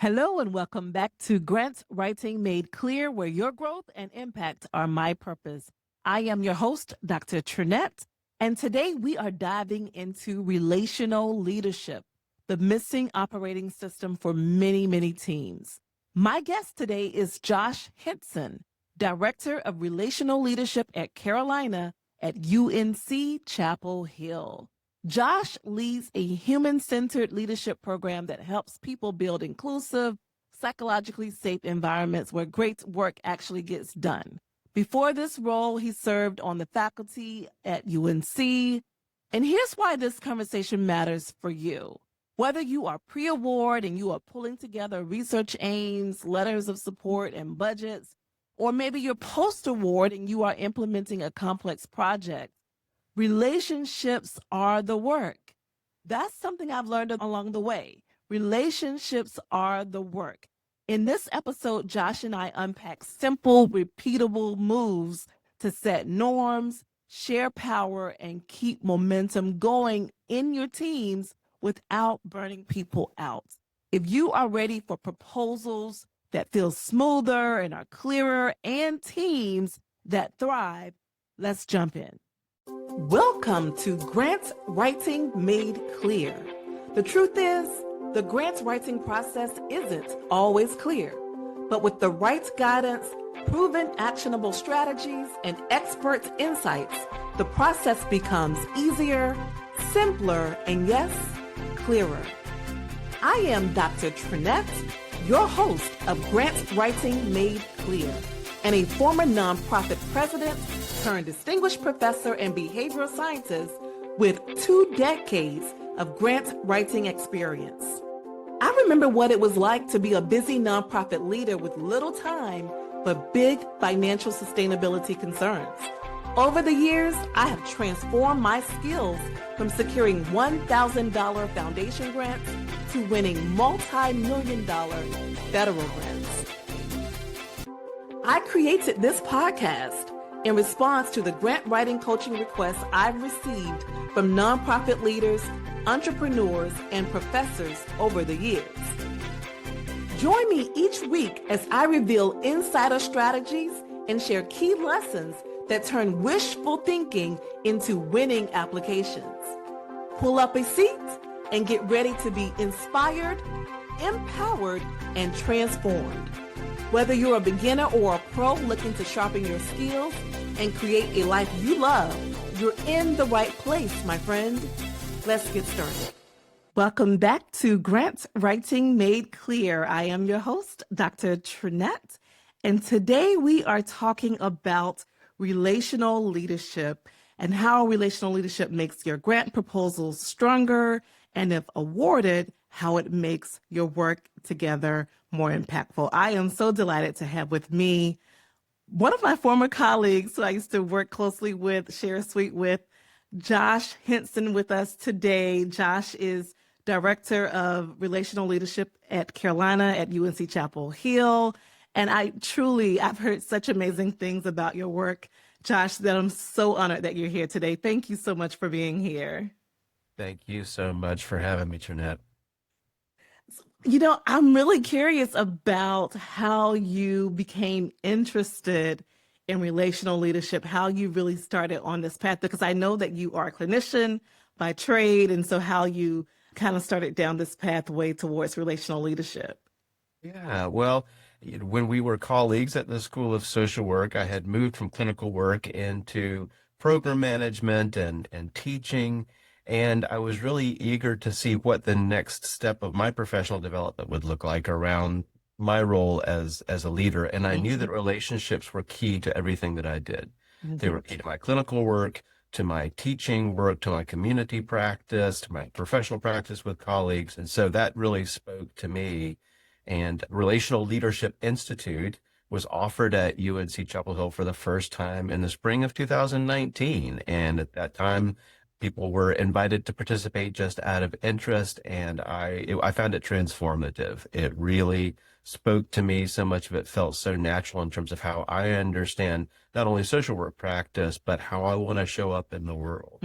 Hello and welcome back to Grant Writing Made Clear, where your growth and impact are my purpose. I am your host, Dr. Trinette, and today we are diving into relational leadership, the missing operating system for many, many teams. My guest today is Josh Hinson, Director of Relational Leadership at Carolina at UNC Chapel Hill. Josh leads a human-centered leadership program that helps people build inclusive, psychologically safe environments where great work actually gets done. Before this role, he served on the faculty at UNC. And here's why this conversation matters for you. Whether you are pre-award and you are pulling together research aims, letters of support, and budgets, or maybe you're post-award and you are implementing a complex project, relationships are the work. That's something I've learned along the way. Relationships are the work. In this episode, Josh and I unpack simple, repeatable moves to set norms, share power, and keep momentum going in your teams without burning people out. If you are ready for proposals that feel smoother and are clearer and teams that thrive, let's jump in. Welcome to Grant Writing Made Clear. The truth is, the grant writing process isn't always clear, but with the right guidance, proven actionable strategies, and expert insights, the process becomes easier, simpler, and yes, clearer. I am Dr. Trinette, your host of Grant Writing Made Clear, and a former nonprofit president turned distinguished professor and behavioral scientist with 2 decades of grant writing experience. I remember what it was like to be a busy nonprofit leader with little time but big financial sustainability concerns. Over the years, I have transformed my skills from securing $1,000 foundation grants to winning multi-million-dollar federal grants. I created this podcast in response to the grant writing coaching requests I've received from nonprofit leaders, entrepreneurs, and professors over the years. Join me each week as I reveal insider strategies and share key lessons that turn wishful thinking into winning applications. Pull up a seat and get ready to be inspired, empowered, and transformed. Whether you're a beginner or a pro looking to sharpen your skills and create a life you love, you're in the right place, my friend. Let's get started. Welcome back to Grant Writing Made Clear. I am your host, Dr. Trinette, and today we are talking about relational leadership and how relational leadership makes your grant proposals stronger, and if awarded, how it makes your work together more impactful. I am so delighted to have with me one of my former colleagues who I used to work closely with, share a suite with, Josh Hinson, with us today. Josh is Director of Relational Leadership at Carolina at UNC Chapel Hill. And I've heard such amazing things about your work, Josh, that I'm so honored that you're here today. Thank you so much for being here. Thank you so much for having me, Trinette. You know, I'm really curious about how you became interested in relational leadership, how you really started on this path, because I know that you are a clinician by trade, and so how you kind of started down this pathway towards relational leadership. Yeah, well, when we were colleagues at the School of Social Work, I had moved from clinical work into program management and teaching. And I was really eager to see what the next step of my professional development would look like around my role as a leader. And I knew that relationships were key to everything that I did. They were key to my clinical work, to my teaching work, to my community practice, to my professional practice with colleagues. And so that really spoke to me. And Relational Leadership Institute was offered at UNC Chapel Hill for the first time in the spring of 2019. And at that time, People were invited to participate just out of interest, and I found it transformative. It really spoke to me. So much of it felt so natural in terms of how I understand not only social work practice, but how I want to show up in the world.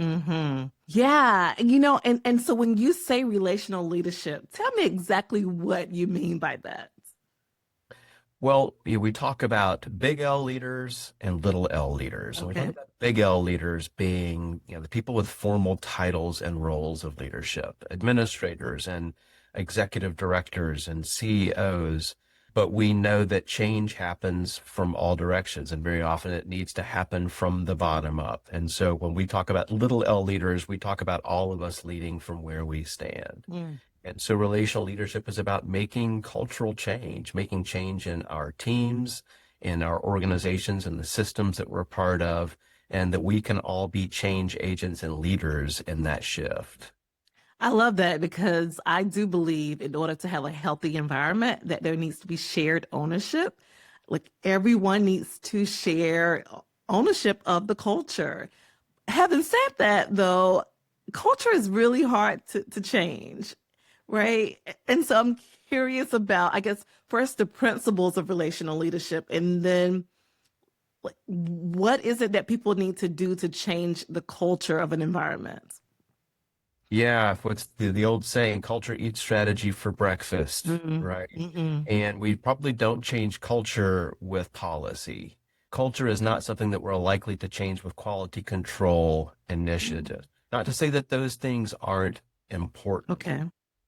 Yeah, and so when you say relational leadership, tell me exactly what you mean by that. Well, we talk about big L leaders and little L leaders. And we talk Okay. about big L leaders being, the people with formal titles and roles of leadership, administrators and executive directors and CEOs. But we know that change happens from all directions, and very often it needs to happen from the bottom up. And so when we talk about little L leaders, we talk about all of us leading from where we stand. Mm. And so relational leadership is about making cultural change, making change in our teams, in our organizations, and the systems that we're a part of, and that we can all be change agents and leaders in that shift. I love that because I do believe in order to have a healthy environment that there needs to be shared ownership. Like everyone needs to share ownership of the culture. Having said that, though, culture is really hard to change, right? And so I'm curious about, I guess, first the principles of relational leadership, and then like, what is it that people need to do to change the culture of an environment? Yeah, what's the old saying, culture eats strategy for breakfast, Mm, right? mm-mm. And we probably don't change culture with policy. Culture is not something that we're likely to change with quality control initiatives. Not to say that those things aren't important, Okay.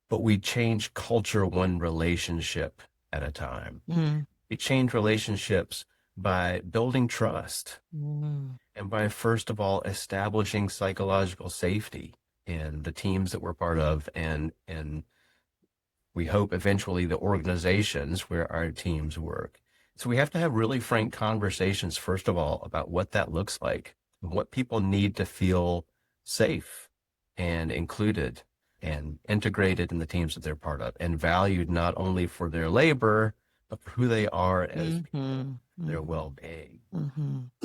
but we change culture one relationship at a time. Mm, We change relationships by building trust mm, and by, first of all, establishing psychological safety in the teams that we're part of, and we hope eventually the organizations where our teams work. So we have to have really frank conversations, first of all, about what that looks like, and what people need to feel safe and included and integrated in the teams that they're part of, and valued not only for their labor, but for who they are as people, mm-hmm, their mm-hmm. well-being.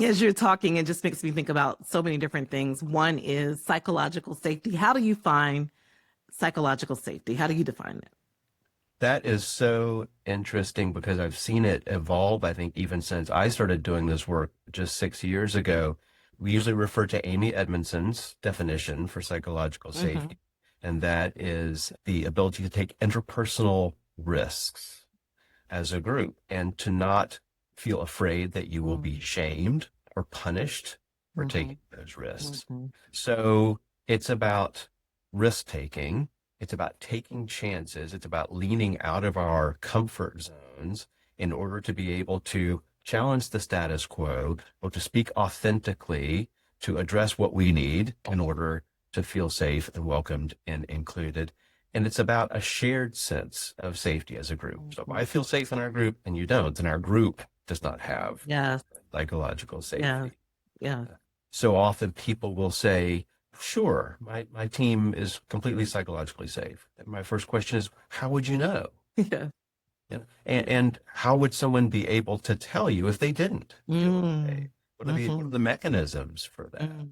As you're talking, it just makes me think about so many different things. One is psychological safety. How do you find psychological safety? How do you define it? That is so interesting because I've seen it evolve, I think, even since I started doing this work just 6 years ago. We usually refer to Amy Edmondson's definition for psychological Mm-hmm. safety, and that is the ability to take interpersonal risks as a group and to not feel afraid that you will be shamed or punished for Mm-hmm. taking those risks. Mm-hmm. So it's about risk taking. It's about taking chances. It's about leaning out of our comfort zones in order to be able to challenge the status quo or to speak authentically, to address what we need in order to feel safe and welcomed and included. And it's about a shared sense of safety as a group. So if I feel safe in our group and you don't, then our group does not have Yes, psychological yes, safety. yes. So often people will say, sure, my team is completely psychologically safe. And my first question is, how would you know? Yeah. And how would someone be able to tell you if they didn't feel safe? Mm, What are mhm, the mechanisms for that? mm,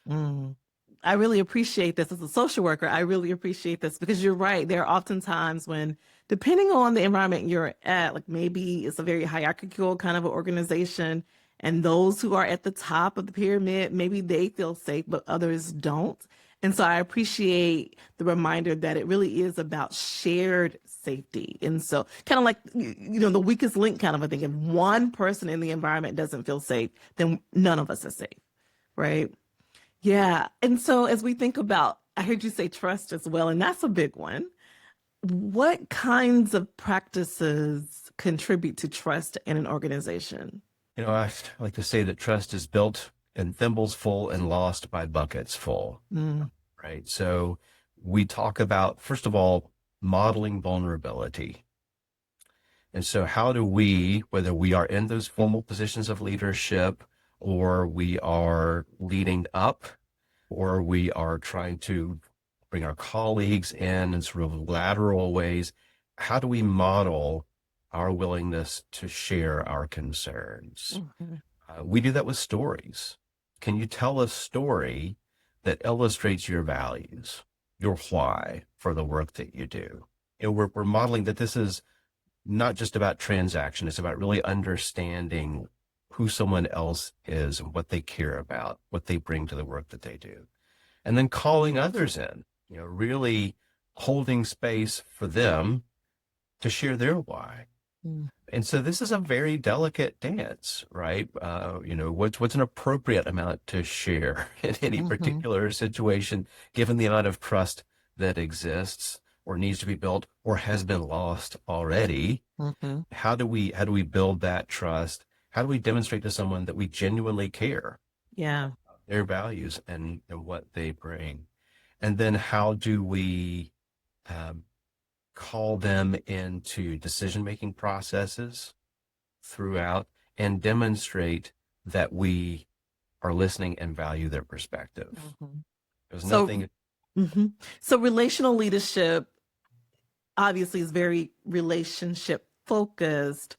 mm. I really appreciate this as a social worker. I really appreciate this because you're right. There are often times when, depending on the environment you're at, like maybe it's a very hierarchical kind of an organization, and those who are at the top of the pyramid, maybe they feel safe, but others don't. And so I appreciate the reminder that it really is about shared safety. And so, kind of like, the weakest link kind of a thing. If one person in the environment doesn't feel safe, then none of us are safe, right? Yeah. And so as we think about, I heard you say trust as well, and that's a big one. What kinds of practices contribute to trust in an organization? I like to say that trust is built in thimbles full and lost by buckets full, Mm, right? So we talk about, first of all, modeling vulnerability. And so how do we, whether we are in those formal positions of leadership or we are leading up or we are trying to bring our colleagues in sort of lateral ways, how do we model our willingness to share our concerns? mhm, We do that with stories. Can you tell a story that illustrates your values, your why for the work that you do. We're modeling that this is not just about transaction. It's about really understanding who someone else is and what they care about, what they bring to the work that they do. And then calling others in, really holding space for them to share their why. Mm. And so this is a very delicate dance, right? What's an appropriate amount to share in any Mm-hmm. particular situation, given the amount of trust that exists or needs to be built or has been lost already? Mm-hmm. How do we build that trust? How do we demonstrate to someone that we genuinely care Yeah. their values and what they bring? And then how do we um, call them into decision-making processes throughout and demonstrate that we are listening and value their perspective? Mm-hmm. There's So, nothing. mm-hmm. So relational leadership obviously is very relationship focused,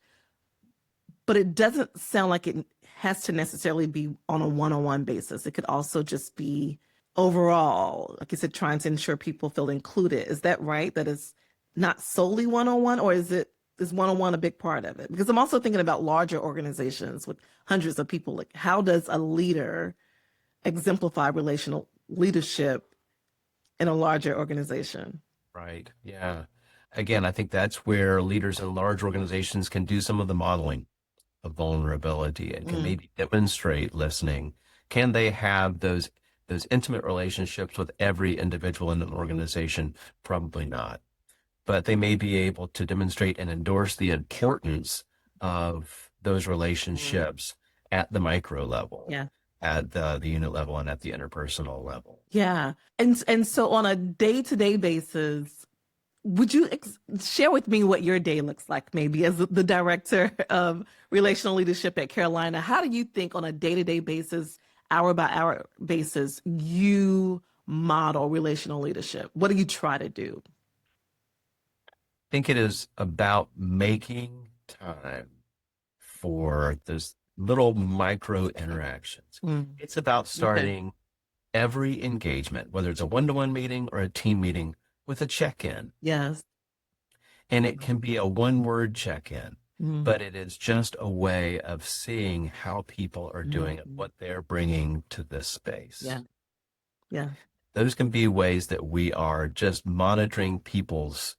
but it doesn't sound like it has to necessarily be on a one-on-one basis. It could also just be overall, like you said, trying to ensure people feel included. Is that right? That is not solely one-on-one, or is one-on-one a big part of it? Because I'm also thinking about larger organizations with hundreds of people. Like, how does a leader exemplify relational leadership in a larger organization? Right. Yeah. Again, I think that's where leaders in large organizations can do some of the modeling of vulnerability and can Mm, maybe demonstrate listening. Can they have those intimate relationships with every individual in an organization? Probably not. But they may be able to demonstrate and endorse the importance of those mm. relationships at the micro level, Yeah. at the unit level, and at the interpersonal level. Yeah. And so on a day-to-day basis, would you share with me what your day looks like, maybe as the director of relational leadership at Carolina? How do you think on a day-to-day basis, hour by hour basis, you model relational leadership? What do you try to do? I think it is about making time for those little micro interactions. Mm, It's about okay. starting every engagement, whether it's a one-to-one meeting or a team meeting, with a check-in. Yes. And it can be a one-word check-in, Mm, but it is just a way of seeing how people are doing and mm, what they're bringing to this space. yeah. Yeah. Those can be ways that we are just monitoring people's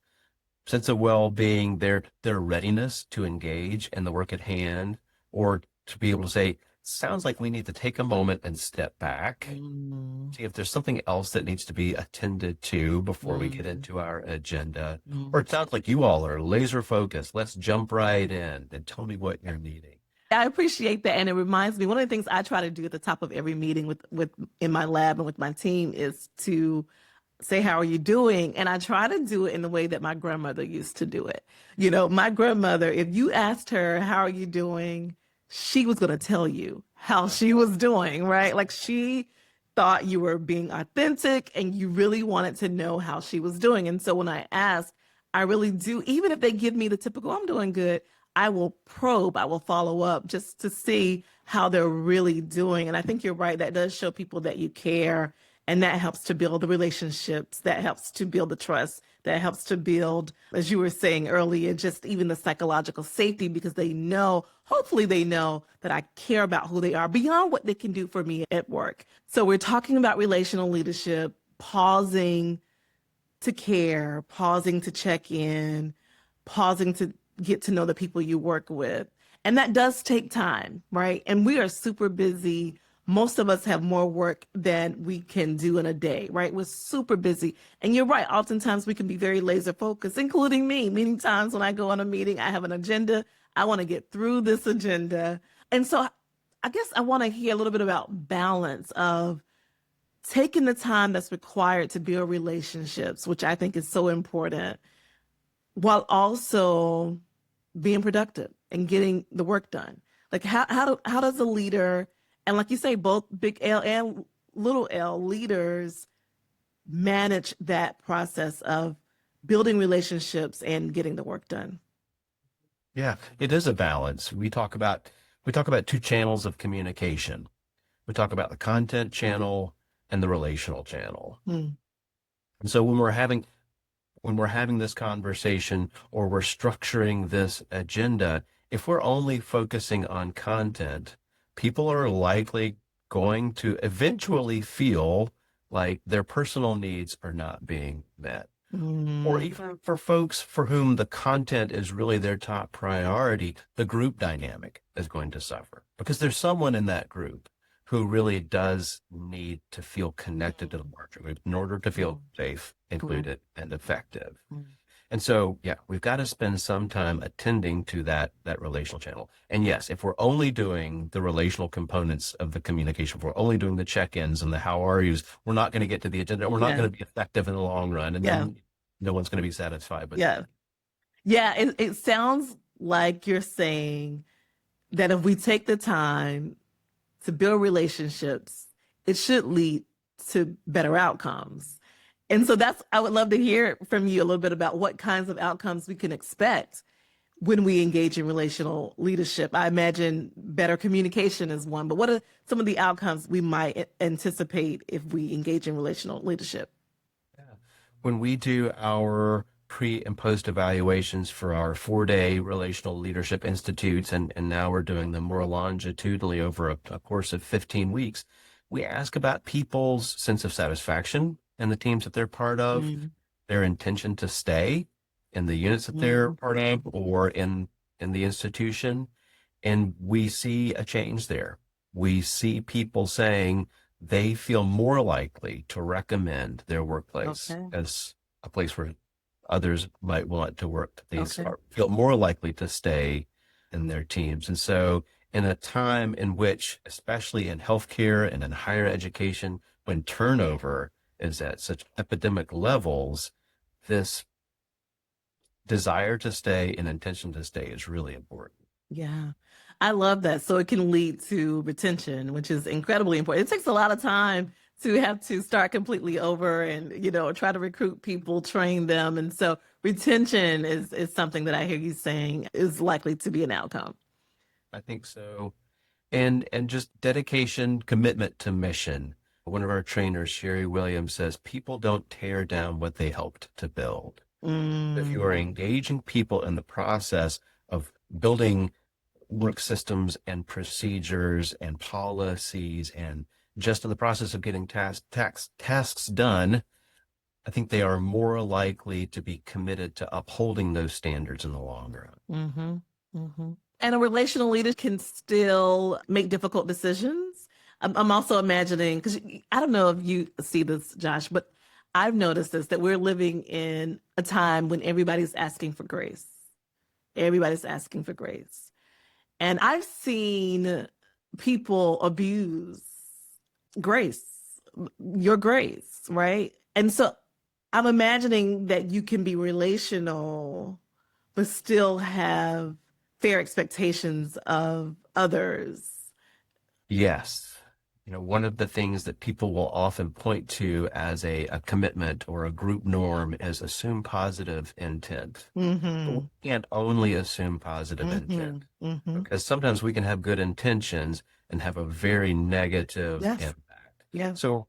sense of well-being, their readiness to engage in the work at hand, or to be able to say, sounds like we need to take a moment and step back, Mm, see if there's something else that needs to be attended to before we get mm, into our agenda. Or mm. it sounds like you all are laser focused. Let's jump right in and tell me what you're needing. I appreciate that. And it reminds me, one of the things I try to do at the top of every meeting with in my lab and with my team is to say, how are you doing? And I try to do it in the way that my grandmother used to do it. My grandmother, if you asked her, how are you doing? She was going to tell you how she was doing, right? Like she thought you were being authentic and you really wanted to know how she was doing. And so when I ask, I really do, even if they give me the typical, I'm doing good, I will probe, I will follow up just to see how they're really doing. And I think you're right. That does show people that you care, and that helps to build the relationships, that helps to build the trust, that helps to build, as you were saying earlier, just even the psychological safety, because they know, hopefully they know that I care about who they are beyond what they can do for me at work. So we're talking about relational leadership, pausing to care, pausing to check in, pausing to get to know the people you work with. And that does take time, right? And we are super busy. Most of us have more work than we can do in a day, right? We're super busy. And you're right. Oftentimes we can be very laser focused, including me. Many times when I go on a meeting, I have an agenda. I want to get through this agenda. And so I guess I want to hear a little bit about balance of taking the time that's required to build relationships, which I think is so important, while also being productive and getting the work done. Like how does a leader, and like you say, both big L and little L leaders manage that process of building relationships and getting the work done? Yeah, it is a balance. We talk about two channels of communication. We talk about the content channel and the relational channel. Mm. And so when we're having this conversation or we're structuring this agenda, if we're only focusing on content, people are likely going to eventually feel like their personal needs are not being met. Or Mm. even for folks for whom the content is really their top priority, the group dynamic is going to suffer because there's someone in that group who really does need to feel connected to the larger group in order to feel safe, Correct. included, and effective. Mm. And so, yeah, we've got to spend some time attending to that relational channel. And yes, if we're only doing the relational components of the communication, if we're only doing the check-ins and the how are yous, we're not going to get to the agenda. We're not Yeah. going to be effective in the long run. And Yeah. then no one's going to be satisfied with Yeah. that. Yeah. It sounds like you're saying that if we take the time to build relationships, it should lead to better outcomes. And so I would love to hear from you a little bit about what kinds of outcomes we can expect when we engage in relational leadership. I imagine better communication is one, but what are some of the outcomes we might anticipate if we engage in relational leadership? Yeah. When we do our pre and post evaluations for our 4-day Relational Leadership Institutes, and now we're doing them more longitudinally over a course of 15 weeks, we ask about people's sense of satisfaction in the teams that they're part of, Mm. their intention to stay in the units that they're Mm. part of or in the institution. And we see a change there. We see people saying they feel more likely to recommend their workplace Okay. as a place where others might want to work. Okay. Feel more likely to stay in their teams. And so in a time in which, especially in healthcare and in higher education, when turnover is at such epidemic levels, this desire to stay and intention to stay is really important. Yeah, I love that. So it can lead to retention, which is incredibly important. It takes a lot of time to have to start completely over and, try to recruit people, train them. And so retention is something that I hear you saying is likely to be an outcome. I think so. And just dedication, commitment to mission. One of our trainers, Sherry Williams, says people don't tear down what they helped to build. If you Mm. are engaging people in the process of building work systems and procedures and policies and just in the process of getting tasks done, I think they are more likely to be committed to upholding those standards in the long run. Mm-hmm. Mm-hmm. And a relational leader can still make difficult decisions. I'm also imagining, because I don't know if you see this, Josh, but I've noticed this, that we're living in a time when everybody's asking for grace. Everybody's asking for grace. And I've seen people abuse grace, your grace, right? And so I'm imagining that you can be relational, but still have fair expectations of others. Yes. One of the things that people will often point to as a commitment or a group norm is assume positive intent. But we Mm-hmm. can't only assume positive Mm-hmm. intent Mm-hmm. because sometimes we can have good intentions and have a very negative Yes. impact. Yeah. So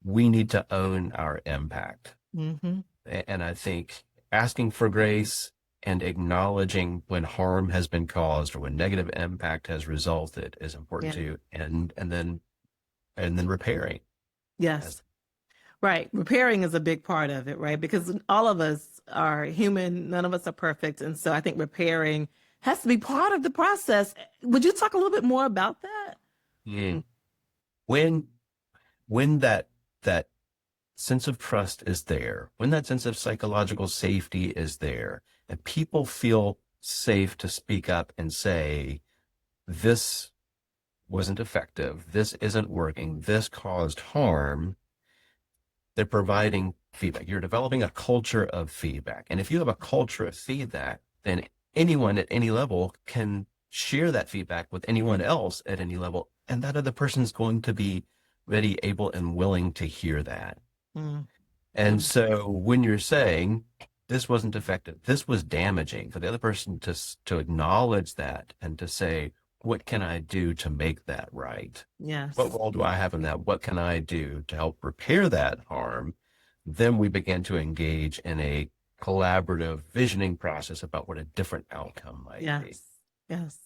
we need to own our impact. Mm-hmm. And I think asking for grace and acknowledging when harm has been caused or when negative impact has resulted is important Yeah. too. And then repairing. Yes. Right. Repairing is a big part of it, right? Because all of us are human, none of us are perfect. And so I think repairing has to be part of the process. Would you talk a little bit more about that? Mm. When when that sense of trust is there, when that sense of psychological safety is there, and people feel safe to speak up and say, this wasn't effective, this isn't working, this caused harm, they're providing feedback. You're developing a culture of feedback. And if you have a culture of feedback, then anyone at any level can share that feedback with anyone else at any level. And that other person's going to be ready, able, and willing to hear that. Mm. And Mm. so when you're saying this wasn't effective, this was damaging, for the other person to acknowledge that and to say, what can I do to make that right? What Yes. role do I have in that? What can I do to help repair that harm? Then we begin to engage in a collaborative visioning process about what a different outcome might be. Yes. Yes.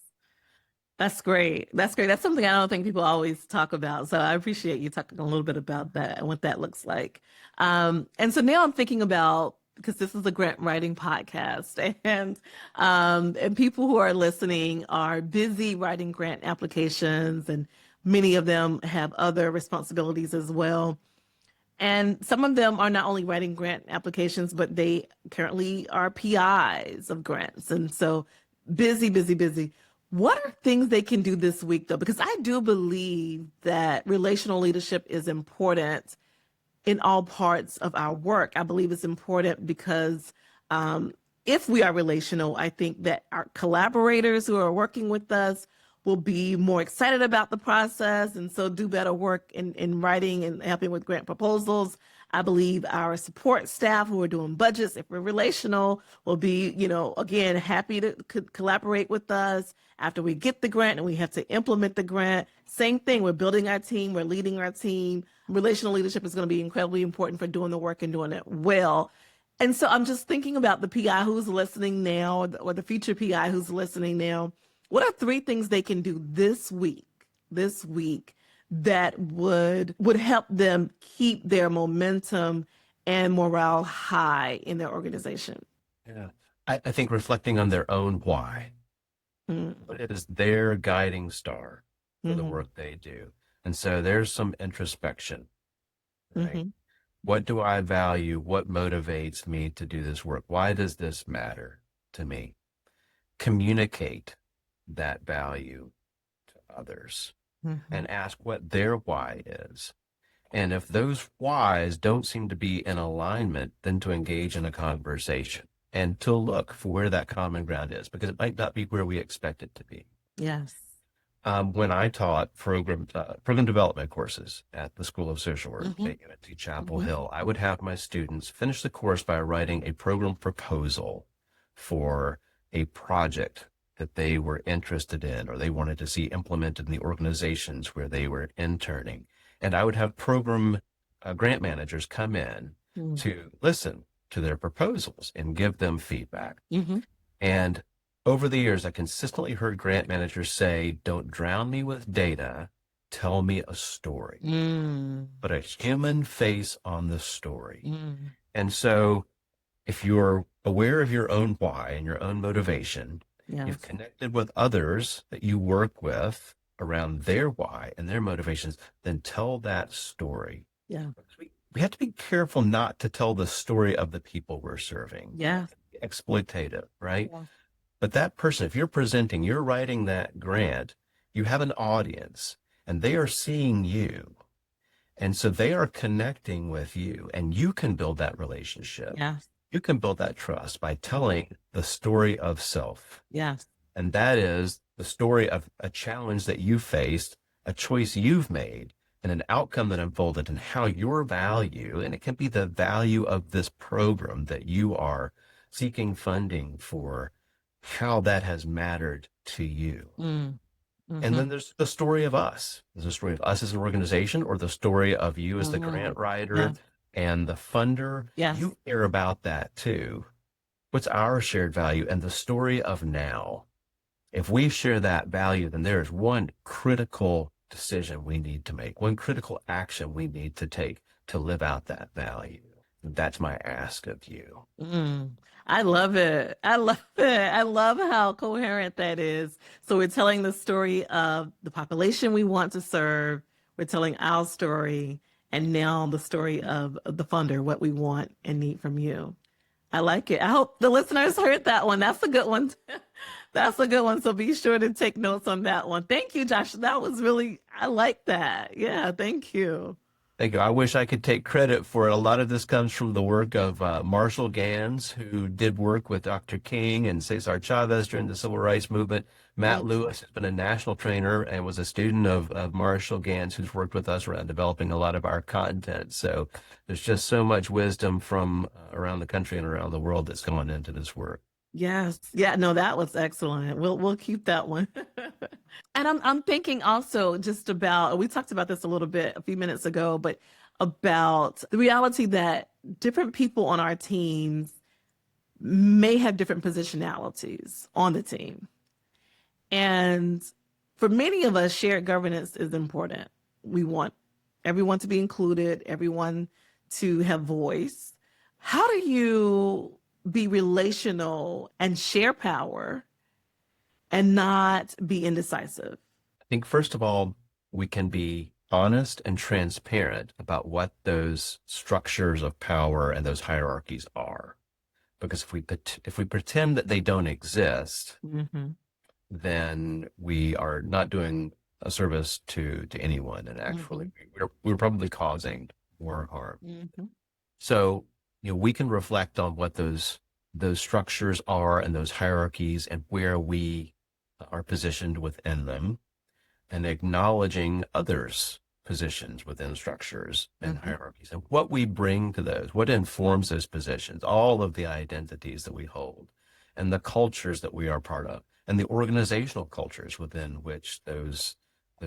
That's great. That's great. That's something I don't think people always talk about. So I appreciate you talking a little bit about that and what that looks like. And so now I'm thinking about, because this is a grant writing podcast, and people who are listening are busy writing grant applications, and many of them have other responsibilities as well. And some of them are not only writing grant applications, but they currently are PIs of grants. And so busy, busy, busy. What are things they can do this week, though? Because I do believe that relational leadership is important in all parts of our work. I believe it's important because if we are relational, I think that our collaborators who are working with us will be more excited about the process and so do better work in writing and helping with grant proposals. I believe our support staff who are doing budgets, if we're relational, will be, again, happy to collaborate with us after we get the grant and we have to implement the grant. Same thing, we're building our team, we're leading our team. Relational leadership is going to be incredibly important for doing the work and doing it well. And so I'm just thinking about the PI who's listening now, or the future PI who's listening now. What are 3 things they can do this week that would help them keep their momentum and morale high in their organization? Yeah. I think reflecting on their own why. Mm-hmm. What is their guiding star for the Mm-hmm. work they do? And so there's some introspection, right? Mm-hmm. What do I value? What motivates me to do this work? Why does this matter to me? Communicate that value to others Mm-hmm. and ask what their why is. And if those whys don't seem to be in alignment, then to engage in a conversation and to look for where that common ground is, because it might not be where we expect it to be. Yes. When I taught program development courses at the School of Social Work Mm-hmm. at UNT Chapel Mm-hmm. Hill, I would have my students finish the course by writing a program proposal for a project that they were interested in or they wanted to see implemented in the organizations where they were interning. And I would have program grant managers come in to listen to their proposals and give them feedback. Mm-hmm. And over the years, I consistently heard grant managers say, don't drown me with data, tell me a story. Put a human face on the story. And so if you're aware of your own why and your own motivation, Yes. you've connected with others that you work with around their why and their motivations, then tell that story. Yeah. We have to be careful not to tell the story of the people we're serving. Yeah. Exploitative, right? Yeah. But that person, if you're presenting, you're writing that grant, you have an audience and they are seeing you. And so they are connecting with you and you can build that relationship. Yes. You can build that trust by telling the story of self. Yes. And that is the story of a challenge that you faced, a choice you've made, and an outcome that unfolded, and how your value, and it can be the value of this program that you are seeking funding for, how that has mattered to you. Mm-hmm. And then there's the story of us. There's a story of us as an organization, or the story of you as the grant writer Yeah. and the funder. Yes. You care about that too. What's our shared value and the story of now? If we share that value, then there is one critical decision we need to make, one critical action we need to take to live out that value. That's my ask of you. I love it. I love it. I love how coherent that is. So we're telling the story of the population we want to serve. We're telling our story, and now the story of the funder, what we want and need from you. I like it. I hope the listeners heard that one. That's a good one. That's a good one. So be sure to take notes on that one. Thank you, Josh. That was really, I like that. Yeah, thank you. Thank you. I wish I could take credit for it. A lot of this comes from the work of Marshall Gans, who did work with Dr. King and Cesar Chavez during the Civil Rights Movement. Matt Lewis has been a national trainer and was a student of Marshall Gans, who's worked with us around developing a lot of our content. So there's just so much wisdom from around the country and around the world that's gone into this work. Yes. Yeah, no, that was excellent. We'll keep that one. And I'm thinking also just about, we talked about this a little bit a few minutes ago, but about the reality that different people on our teams may have different positionalities on the team. And for many of us, shared governance is important. We want everyone to be included, everyone to have voice. How do you be relational and share power and not be indecisive? I think, first of all, we can be honest and transparent about what those structures of power and those hierarchies are. Because if we pretend that they don't exist, Mm-hmm. then we are not doing a service to anyone, and Mm-hmm. actually we're probably causing more harm. Mm-hmm. So, we can reflect on what those structures are and those hierarchies and where we are positioned within them, and acknowledging others' positions within structures and Mm-hmm. hierarchies and what we bring to those, what informs those positions, all of the identities that we hold and the cultures that we are part of and the organizational cultures within which those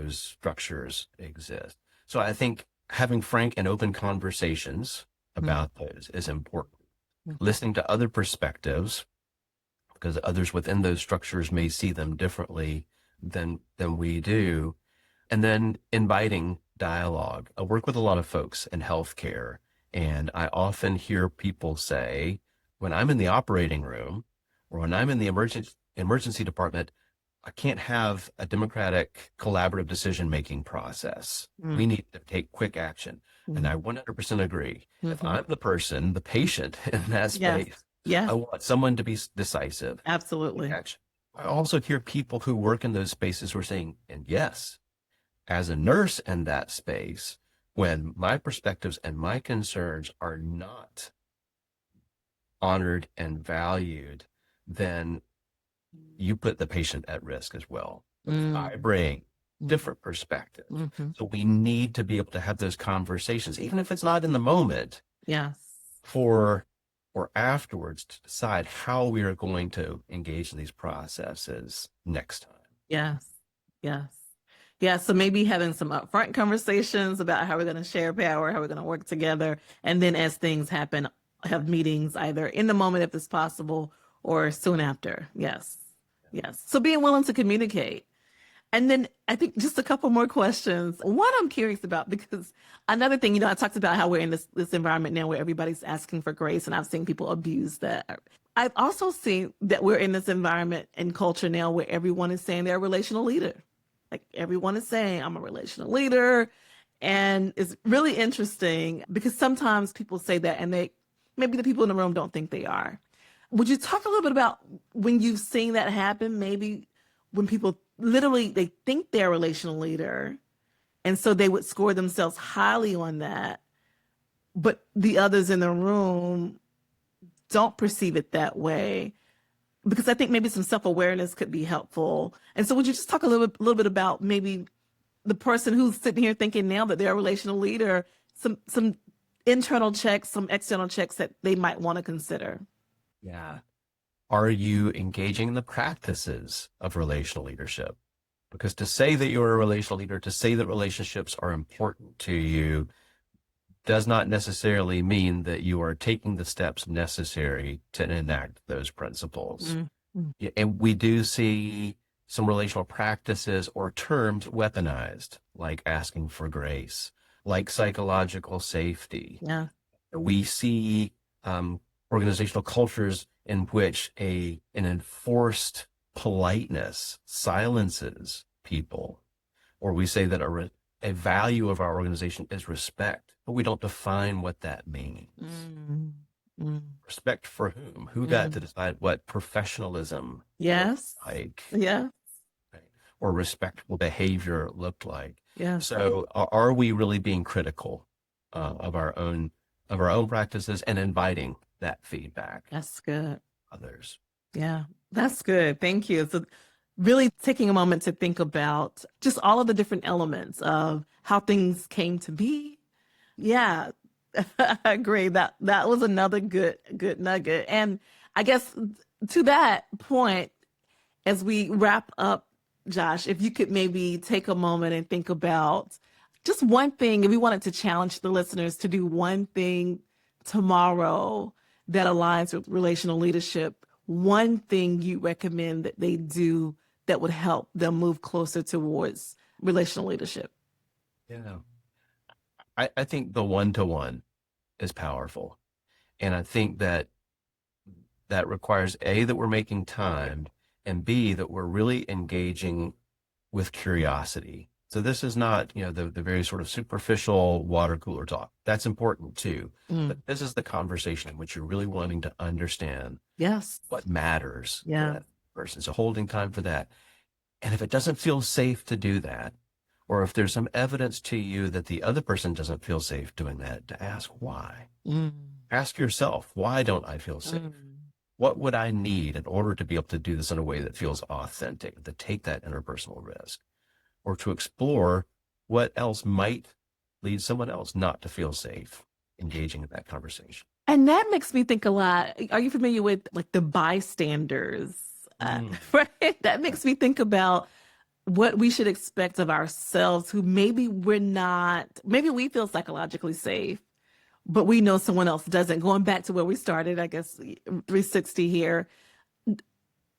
structures exist. So I think having frank and open conversations about those is important. Mm-hmm. Listening to other perspectives, because others within those structures may see them differently than we do, and then inviting dialogue. I work with a lot of folks in healthcare, and I often hear people say, when I'm in the operating room or when I'm in the emergency department, I can't have a democratic, collaborative decision-making process. We need to take quick action. And I 100% agree. If Mm-hmm. I'm the person, the patient in that Yes. space, I Yes. want someone to be decisive, take Absolutely. action. I also hear people who work in those spaces who are saying, and yes, as a nurse in that space, when my perspectives and my concerns are not honored and valued, then you put the patient at risk as well. Because I bring different perspectives. Mm-hmm. So we need to be able to have those conversations, even if it's not in the moment, Yes. for or afterwards to decide how we are going to engage in these processes next time. Yes. Yes. Yeah. So maybe having some upfront conversations about how we're going to share power, how we're going to work together. And then as things happen, have meetings either in the moment if it's possible or soon after. Yes. Yes. So being willing to communicate. And then I think just a couple more questions. One I'm curious about, because another thing, I talked about how we're in this environment now where everybody's asking for grace, and I've seen people abuse that. I've also seen that we're in this environment and culture now where everyone is saying they're a relational leader. Like everyone is saying, I'm a relational leader. And it's really interesting because sometimes people say that and maybe the people in the room don't think they are. Would you talk a little bit about when you've seen that happen? Maybe when people literally they think they're a relational leader, and so they would score themselves highly on that, but the others in the room don't perceive it that way. Because I think maybe some self-awareness could be helpful. And so would you just talk a little bit about maybe the person who's sitting here thinking now that they're a relational leader, some internal checks, some external checks that they might want to consider? Yeah. Are you engaging in the practices of relational leadership? Because to say that you're a relational leader, to say that relationships are important to you, does not necessarily mean that you are taking the steps necessary to enact those principles. And we do see some relational practices or terms weaponized, like asking for grace, like psychological safety. Yeah. We see organizational cultures in which an enforced politeness silences people, or we say that a value of our organization is respect, but we don't define what that means. Mm. Mm. Respect for whom? Who got to decide what professionalism Yes. looked like, Yeah. right? Or respectful behavior looked like? Yeah. So, are we really being critical of our own practices and inviting that feedback That's good. others? Yeah, that's good. Thank you. So really taking a moment to think about just all of the different elements of how things came to be. Yeah, I agree that that was another good nugget. And I guess to that point, as we wrap up, Josh, if you could maybe take a moment and think about just one thing, if we wanted to challenge the listeners to do one thing tomorrow that aligns with relational leadership, one thing you recommend that they do that would help them move closer towards relational leadership. Yeah. I think the one-to-one is powerful. And I think that that requires A, that we're making time, and B, that we're really engaging with curiosity. So this is not, the very sort of superficial water cooler talk. That's important too. But this is the conversation in which you're really wanting to understand Yes. what matters to Yeah. that person. So holding time for that. And if it doesn't feel safe to do that, or if there's some evidence to you that the other person doesn't feel safe doing that, to ask why. Ask yourself, why don't I feel safe? What would I need in order to be able to do this in a way that feels authentic, to take that interpersonal risk, or to explore what else might lead someone else not to feel safe engaging in that conversation? And that makes me think a lot. Are you familiar with like the bystanders? Right? That makes me think about what we should expect of ourselves who maybe maybe we feel psychologically safe, but we know someone else doesn't. Going back to where we started, I guess 360 here,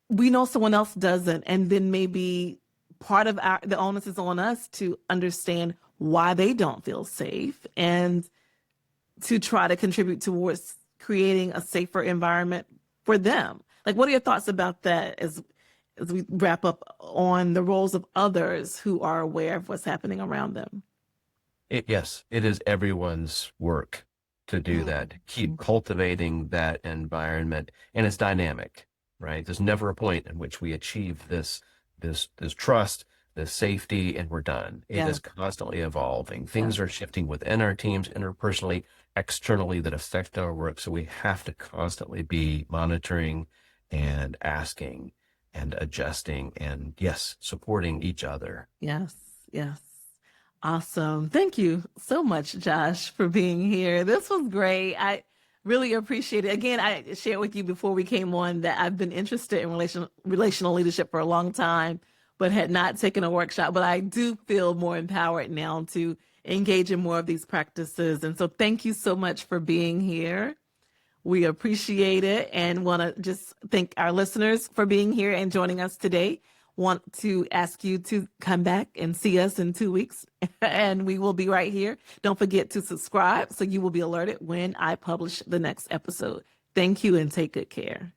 we know someone else doesn't. And then maybe part of the onus is on us to understand why they don't feel safe and to try to contribute towards creating a safer environment for them. Like, what are your thoughts about that as we wrap up on the roles of others who are aware of what's happening around them? Yes, it is everyone's work to do that, to keep cultivating that environment. And it's dynamic, right? There's never a point in which we achieve this trust, this safety, and we're done. It is constantly evolving. Things are shifting within our teams, interpersonally, externally, that affect our work. So we have to constantly be monitoring and asking and adjusting and, yes, supporting each other. Yes, yes. Awesome. Thank you so much, Josh, for being here. This was great. I really appreciate it. Again, I shared with you before we came on that I've been interested in relational leadership for a long time, but had not taken a workshop. But I do feel more empowered now to engage in more of these practices. And so thank you so much for being here. We appreciate it and want to just thank our listeners for being here and joining us today. Want to ask you to come back and see us in 2 weeks, and we will be right here. Don't forget to subscribe so you will be alerted when I publish the next episode. Thank you and take good care.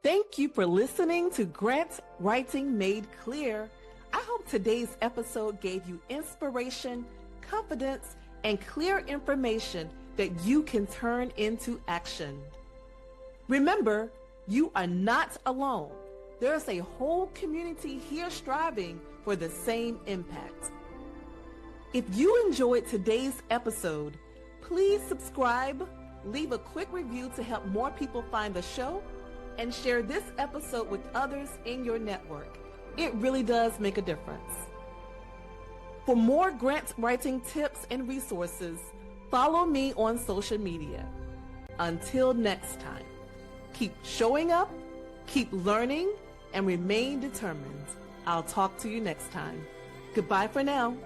Thank you for listening to Grant Writing Made Clear. I hope today's episode gave you inspiration, confidence, and clear information that you can turn into action. Remember, you are not alone. There's a whole community here striving for the same impact. If you enjoyed today's episode, please subscribe, leave a quick review to help more people find the show, and share this episode with others in your network. It really does make a difference. For more grant writing tips and resources, follow me on social media. Until next time, keep showing up, keep learning, and remain determined. I'll talk to you next time. Goodbye for now.